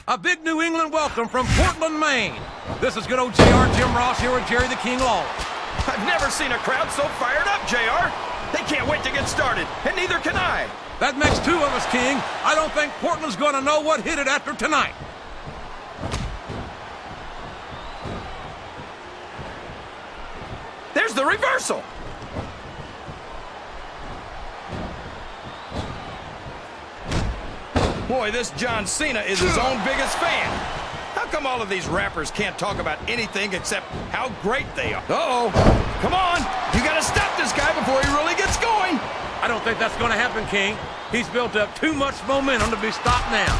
A big New England welcome from Portland, Maine. This is good old JR Jim Ross here with Jerry the King Lawler. I've never seen a crowd so fired up, JR. They can't wait to get started, and neither can I. That makes two of us, King. I don't think Portland's going to know what hit it after tonight. There's the reversal. Boy, this John Cena is his own biggest fan. How come all of these rappers can't talk about anything except how great they are? Uh-oh. Come on. You got to stop this guy before he really gets going. I don't think that's going to happen, King. He's built up too much momentum to be stopped now.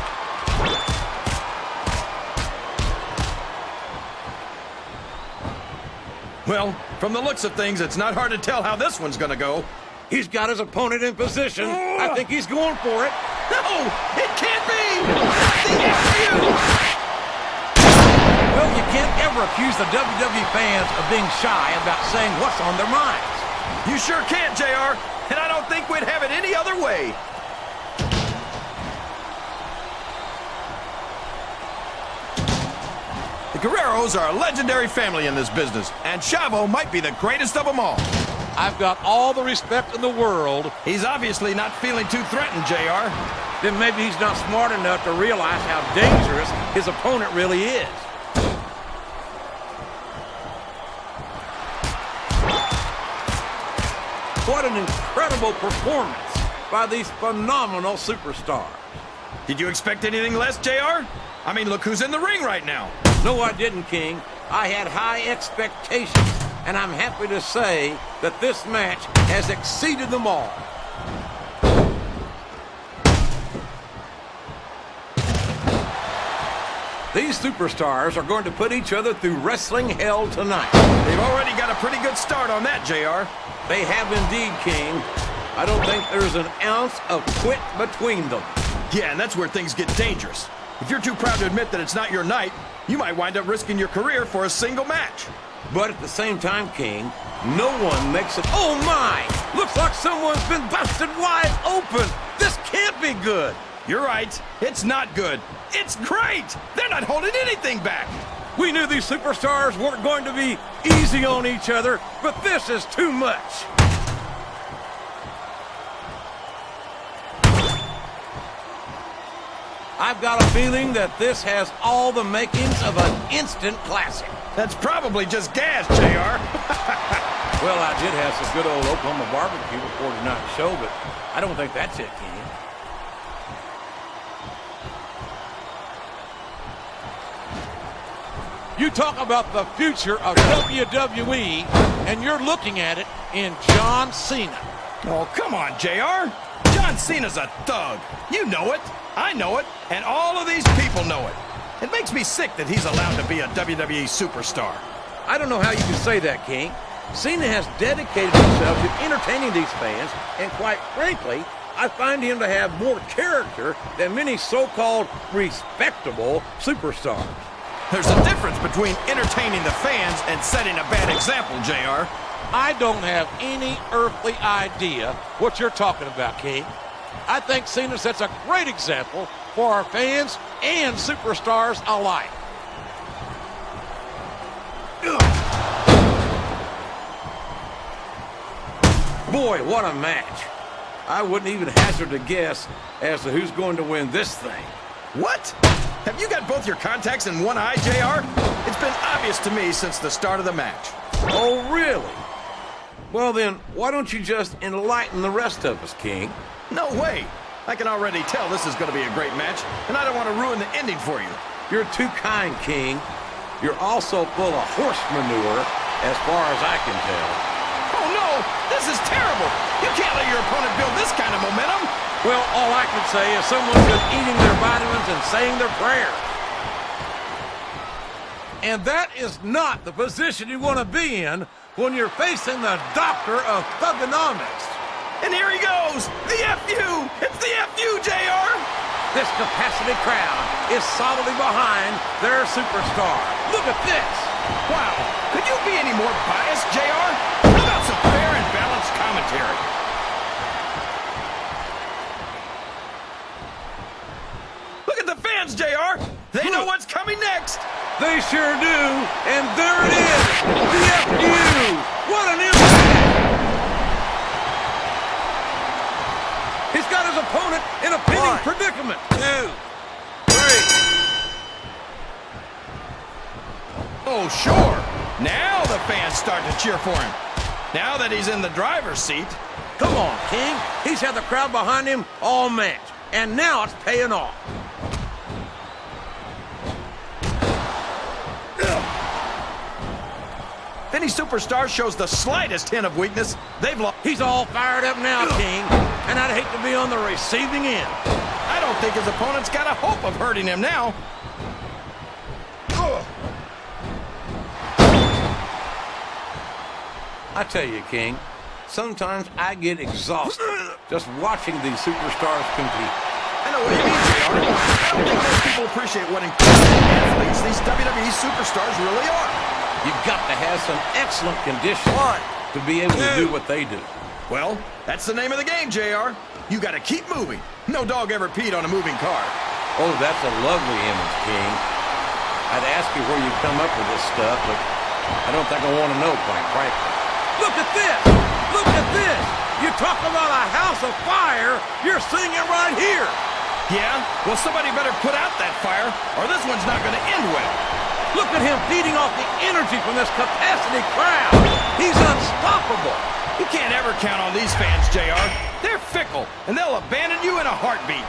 Well, from the looks of things, it's not hard to tell how this one's going to go. He's got his opponent in position. I think he's going for it. No, it can't be! The FU! Well, you can't ever accuse the WWE fans of being shy about saying what's on their minds. You sure can't, JR, and I don't think we'd have it any other way. The Guerreros are a legendary family in this business, and Chavo might be the greatest of them all. I've got all the respect in the world. He's obviously not feeling too threatened, JR. Then maybe he's not smart enough to realize how dangerous his opponent really is. What an incredible performance by these phenomenal superstars. Did you expect anything less, JR? I mean, look who's in the ring right now. No, I didn't, King. I had high expectations, and I'm happy to say that this match has exceeded them all. These superstars are going to put each other through wrestling hell tonight. They've already got a pretty good start on that, JR. They have indeed, King. I don't think there's an ounce of quit between them. Yeah, and that's where things get dangerous. If you're too proud to admit that it's not your night, you might wind up risking your career for a single match. But at the same time, King, no one makes it. Oh, my! Looks like someone's been busted wide open. This can't be good. You're right. It's not good. It's great. They're not holding anything back. We knew these superstars weren't going to be easy on each other, but this is too much. I've got a feeling that this has all the makings of an instant classic. That's probably just gas, JR. Well, I did have some good old Oklahoma barbecue before tonight's show, but I don't think that's it, King. You talk about the future of WWE, and you're looking at it in John Cena. Oh, come on, JR. John Cena's a thug. You know it. I know it. And all of these people know it. It makes me sick that he's allowed to be a WWE superstar. I don't know how you can say that, King. Cena has dedicated himself to entertaining these fans, and quite frankly, I find him to have more character than many so-called respectable superstars. There's a difference between entertaining the fans and setting a bad example, JR. I don't have any earthly idea what you're talking about, King. I think Cena sets a great example for our fans and superstars alike. Boy, what a match. I wouldn't even hazard a guess as to who's going to win this thing. What? Have you got both your contacts in one eye, JR? It's been obvious to me since the start of the match. Oh, really? Well, then, why don't you just enlighten the rest of us, King? No way. I can already tell this is going to be a great match, and I don't want to ruin the ending for you. You're too kind, King. You're also full of horse manure, as far as I can tell. Oh, no! This is terrible! You can't let your opponent build this kind of momentum! Well, all I can say is someone's been eating their vitamins and saying their prayers. And that is not the position you want to be in when you're facing the doctor of thugonomics. And here he goes! The FU! It's the FU, JR! This capacity crowd is solidly behind their superstar. Look at this! Wow! Could you be any more biased, JR? How about some fair and balanced commentary? Look at the fans, JR! They They sure do. And there it is. The FUE. What an impact. He's got his opponent in a pinning predicament. 2, 3. Oh, sure. Now the fans start to cheer for him. Now that he's in the driver's seat. Come on, King. He's had the crowd behind him all match. And now it's paying off. If any superstar shows the slightest hint of weakness, they've lost. He's all fired up now, King. And I'd hate to be on the receiving end. I don't think his opponent's got a hope of hurting him now. I tell you, King, sometimes I get exhausted just watching these superstars compete. I know what you mean, JR. I don't think most people appreciate what incredible athletes these WWE superstars really are. You've got to have some excellent condition to be able to do what they do. Well, that's the name of the game, JR. You got to keep moving. No dog ever peed on a moving car. Oh, that's a lovely image, King. I'd ask you where you come up with this stuff, but I don't think I want to know, quite frankly. Look at this! Look at this! You talk about a house of fire, you're seeing it right here! Yeah? Well, somebody better put out that fire, or this one's not going to end well. Look at him feeding off the energy from this capacity crowd! He's unstoppable! You can't ever count on these fans, JR. They're fickle, and they'll abandon you in a heartbeat.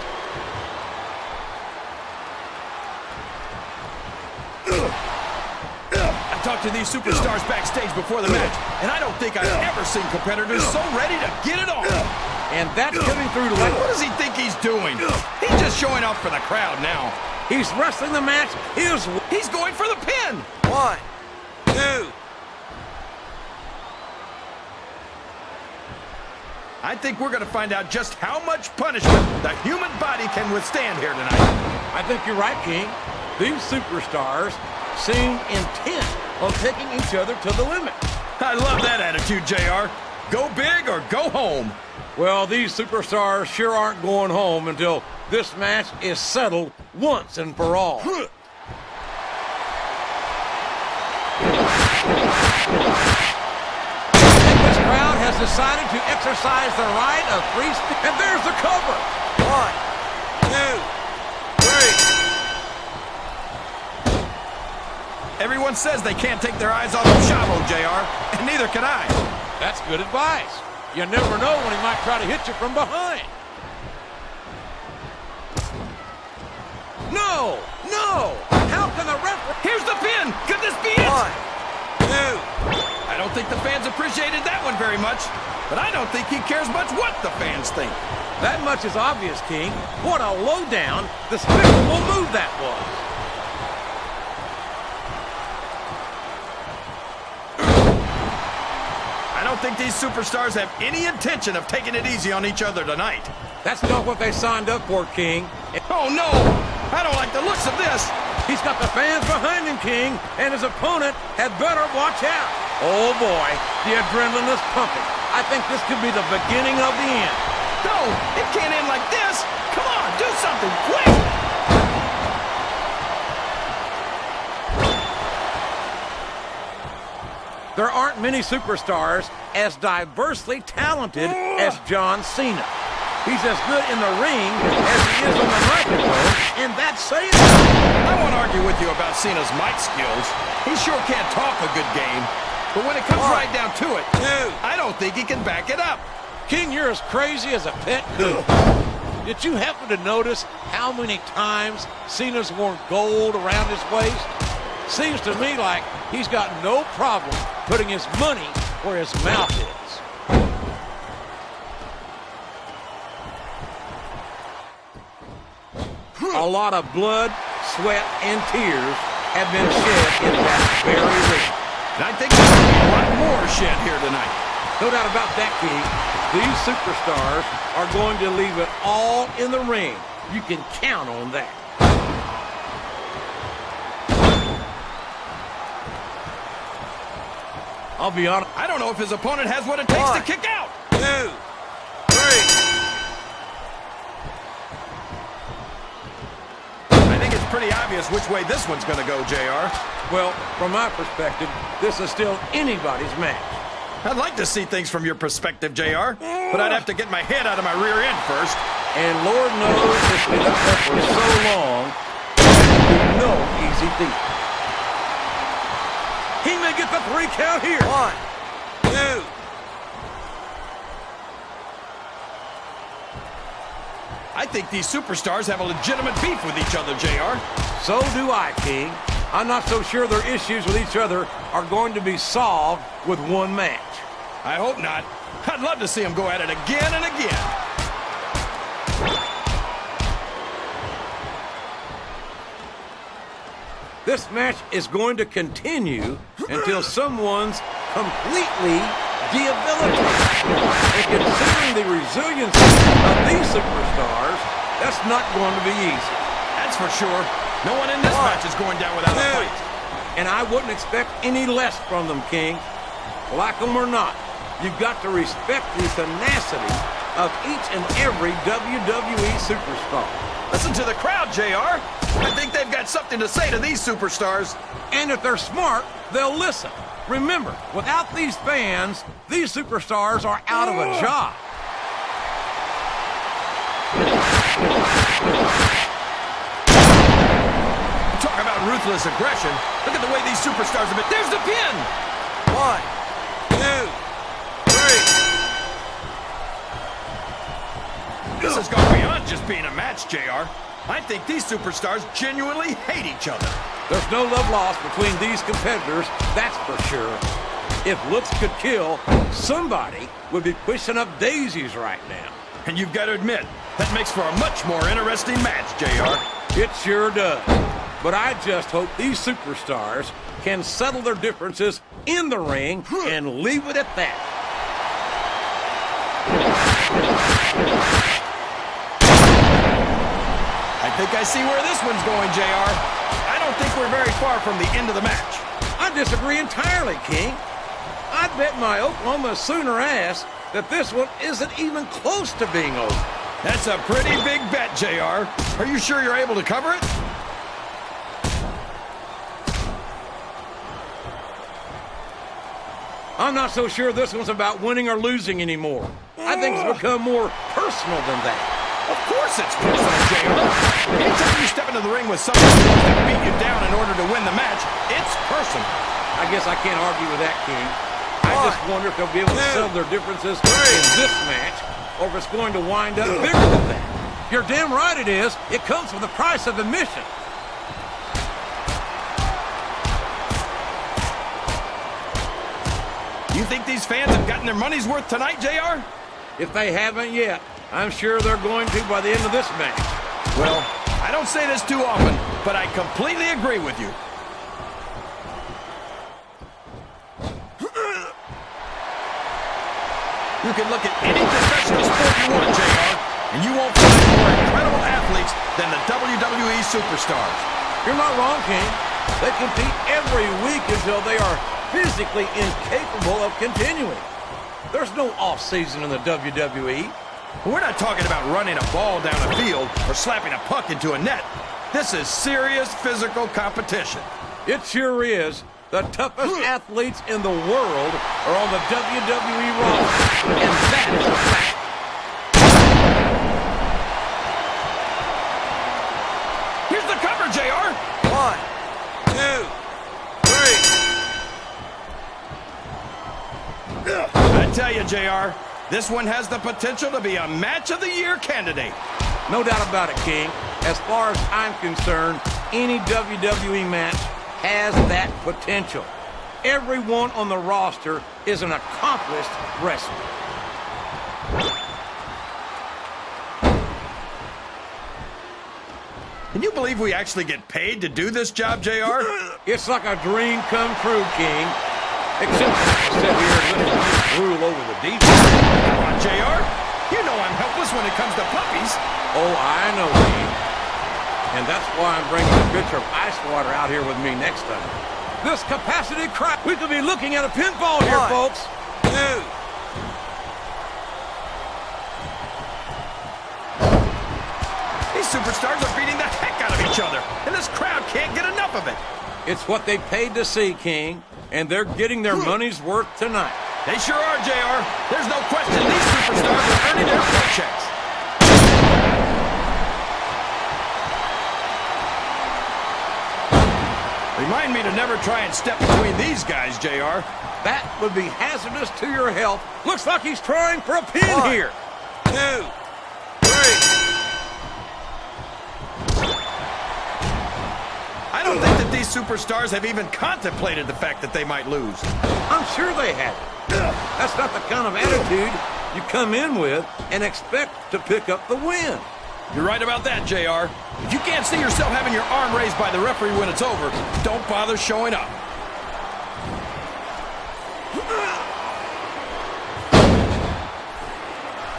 I talked to these superstars backstage before the match, and I don't think I've ever seen competitors so ready to get it on. And that's coming through What late. does he think he's doing? He's just showing off for the crowd now. He's wrestling the match. He's going for the pin. 1, 2. I think we're going to find out just how much punishment the human body can withstand here tonight. I think you're right, King. These superstars seem intent on taking each other to the limit. I love that attitude, JR. Go big or go home. Well, these superstars sure aren't going home until this match is settled once and for all. This crowd has decided to exercise the right of free speech. And there's the cover. 1, 2, 3. Everyone says they can't take their eyes off of Chavo, JR, and neither can I. That's good advice. You never know when he might try to hit you from behind. No! No! How can the referee... Here's the pin! Could this be it? 1, 2. I don't think the fans appreciated that one very much, but I don't think he cares much what the fans think. That much is obvious, King. What a lowdown, despicable move that was. I don't think these superstars have any intention of taking it easy on each other tonight. That's not what they signed up for, King. Oh, no! I don't like the looks of this. He's got the fans behind him, King, and his opponent had better watch out. Oh, boy, the adrenaline is pumping. I think this could be the beginning of the end. No, it can't end like this. Come on, do something quick. There aren't many superstars as diversely talented as John Cena. He's as good in the ring as he is on the microphone, and that's saying something. I won't argue with you about Cena's mic skills. He sure can't talk a good game. But when it comes right down to it, I don't think he can back it up. King, you're as crazy as a pet coon. Did you happen to notice how many times Cena's worn gold around his waist? Seems to me like he's got no problem putting his money where his mouth is. A lot of blood, sweat, and tears have been shed in that very ring. And I think there's going to be a lot more shed here tonight. No doubt about that, King. These superstars are going to leave it all in the ring. You can count on that. I'll be honest. I don't know if his opponent has what it takes to kick out. 2, 3. I think it's pretty obvious obvious which way this one's going to go, JR. Well, from my perspective, this is still anybody's match. I'd like to see things from your perspective, JR, but I'd have to get my head out of my rear end first. And Lord knows it's been up there for so long, there's no easy feat. He may get the 3 count here. 1, 2. I think these superstars have a legitimate beef with each other, JR. So do I, King. I'm not so sure their issues with each other are going to be solved with one match. I hope not. I'd love to see them go at it again and again. This match is going to continue until someone's completely debilitated. And considering the resiliency of these superstars, that's not going to be easy. That's for sure. No one in this match is going down without a fight. And I wouldn't expect any less from them, King. Like them or not, you've got to respect the tenacity of each and every WWE superstar. Listen to the crowd, JR. I think they've got something to say to these superstars. And if they're smart, they'll listen. Remember, without these fans, these superstars are out of a job. Talk about ruthless aggression. Look at the way these superstars have been. There's the pin! 1, 2, 3. This has gone beyond just being a match, JR. I think these superstars genuinely hate each other. There's no love lost between these competitors, that's for sure. If looks could kill, somebody would be pushing up daisies right now. And you've got to admit, that makes for a much more interesting match, JR. It sure does. But I just hope these superstars can settle their differences in the ring and leave it at that. I think I see where this one's going, JR. I don't think we're very far from the end of the match. I disagree entirely, King. I'd bet my Oklahoma Sooner ass that this one isn't even close to being over. That's a pretty big bet, JR. Are you sure you're able to cover it? I'm not so sure this one's about winning or losing anymore. I think it's become more personal than that. Of course it's personal, JR. Anytime you step into the ring with someone who wants to beat you down in order to win the match, it's personal. I guess I can't argue with that, King. I just wonder if they'll be able to settle their differences in this match, or if it's going to wind up bigger than that. You're damn right it is. It comes with the price of admission. You think these fans have gotten their money's worth tonight, JR? If they haven't yet, I'm sure they're going to by the end of this match. Well, I don't say this too often, but I completely agree with you. You can look at any professional sport you want, JR, and you won't find more incredible athletes than the WWE superstars. You're not wrong, King. They compete every week until they are physically incapable of continuing. There's no off-season in the WWE. We're not talking about running a ball down a field or slapping a puck into a net. This is serious physical competition. It sure is. The toughest athletes in the world are on the WWE roster, and that is a fact. Here's the cover, JR. 1, 2, 3. I tell you, JR, this one has the potential to be a Match of the Year candidate. No doubt about it, King. As far as I'm concerned, any WWE match has that potential. Everyone on the roster is an accomplished wrestler. Can you believe we actually get paid to do this job, JR? It's like a dream come true, King. Except I have to sit here and listen to you drool over the details. Come on, JR. You know I'm helpless when it comes to puppies. Oh, I know, King. And that's why I'm bringing a pitcher of ice water out here with me next time. This capacity crap. We could be looking at a pinfall here, 1, folks. 2. These superstars are beating the heck out of each other, and this crowd can't get enough of it. It's what they paid to see, King, and they're getting their money's worth tonight. They sure are, JR. There's no question these superstars are earning their paychecks. Remind me to never try and step between these guys, JR. That would be hazardous to your health. Looks like he's trying for a pin 1, here. 2, 3. I don't think that these superstars have even contemplated the fact that they might lose. I'm sure they haven't. That's not the kind of attitude you come in with and expect to pick up the win. You're right about that, JR. If you can't see yourself having your arm raised by the referee when it's over, don't bother showing up.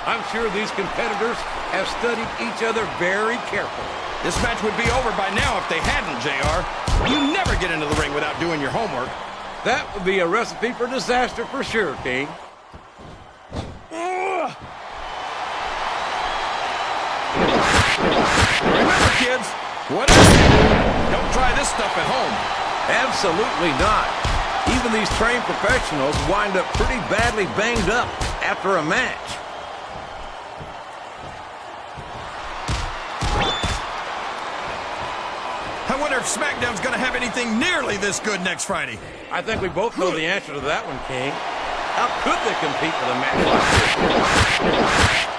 I'm sure these competitors have studied each other very carefully. This match would be over by now if they hadn't, JR. You never get into the ring without doing your homework. That would be a recipe for disaster for sure, King. Remember, kids, whatever you do, don't try this stuff at home. Absolutely not. Even these trained professionals wind up pretty badly banged up after a match. I wonder if SmackDown's going to have anything nearly this good next Friday. I think we both know the answer to that one, King. How could they compete with a match like this?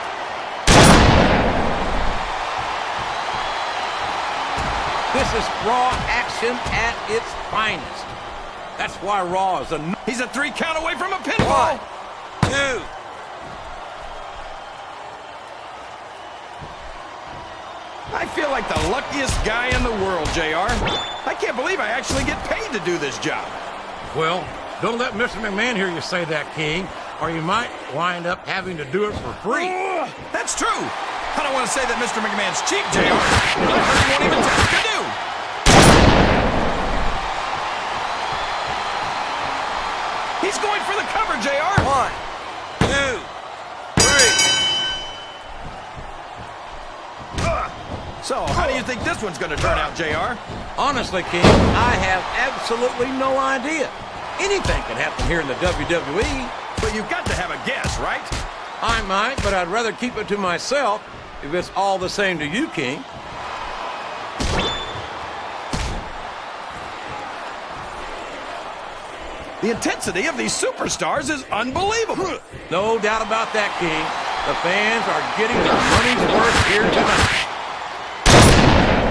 This is Raw action at its finest. That's why Raw is a... He's a 3 count away from a pinfall. 1, 2. I feel like the luckiest guy in the world, JR. I can't believe I actually get paid to do this job. Well, don't let Mr. McMahon hear you say that, King, or you might wind up having to do it for free. That's true. I don't want to say that Mr. McMahon's cheap, JR, but I heard he won't even take a canoe. He's going for the cover, JR. 1, 2, 3. So, how do you think this one's going to turn out, JR? Honestly, King, I have absolutely no idea. Anything can happen here in the WWE. But you've got to have a guess, right? I might, but I'd rather keep it to myself if it's all the same to you, King. The intensity of these superstars is unbelievable. No doubt about that, King. The fans are getting their money's worth here tonight.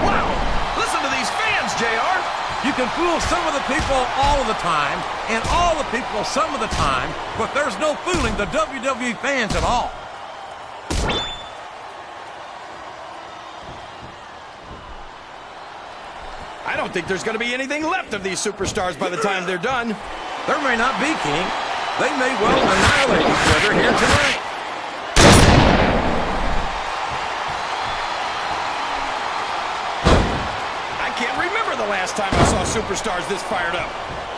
Wow! Listen to these fans, JR. You can fool some of the people all of the time, and all the people some of the time, but there's no fooling the WWE fans at all. I don't think there's going to be anything left of these superstars by the time they're done. There may not be, King. They may well annihilate each other here tonight. I can't remember the last time I saw superstars this fired up.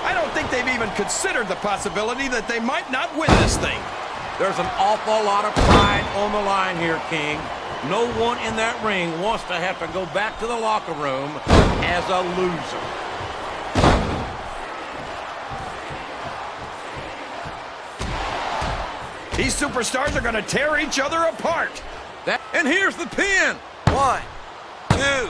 I don't think they've even considered the possibility that they might not win this thing. There's an awful lot of pride on the line here, King. No one in that ring wants to have to go back to the locker room as a loser. These superstars are going to tear each other apart. And here's the pin. 1, 2, 3.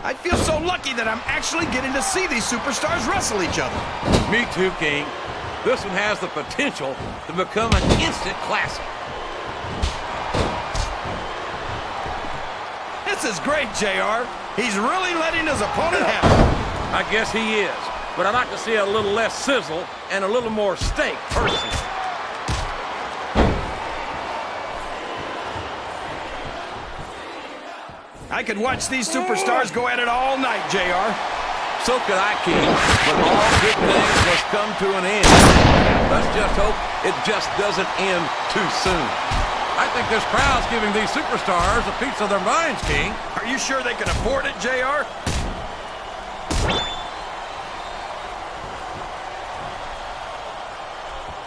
I feel so lucky that I'm actually getting to see these superstars wrestle each other. Me too, King. This one has the potential to become an instant classic. This is great, JR. He's really letting his opponent have it. I guess he is. But I'd like to see a little less sizzle and a little more steak, personally. I could watch these superstars go at it all night, JR. So could I, King, but all good things must come to an end. Let's just hope it just doesn't end too soon. I think this crowd's giving these superstars a piece of their minds, King. Are you sure they can afford it, JR?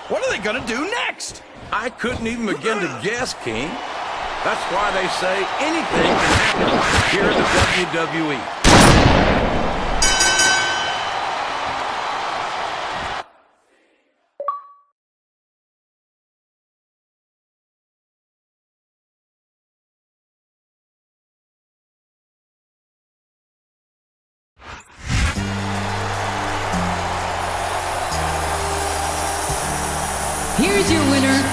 What are they gonna do next? I couldn't even begin to guess, King. That's why they say anything can happen here in the WWE. Here's your winner,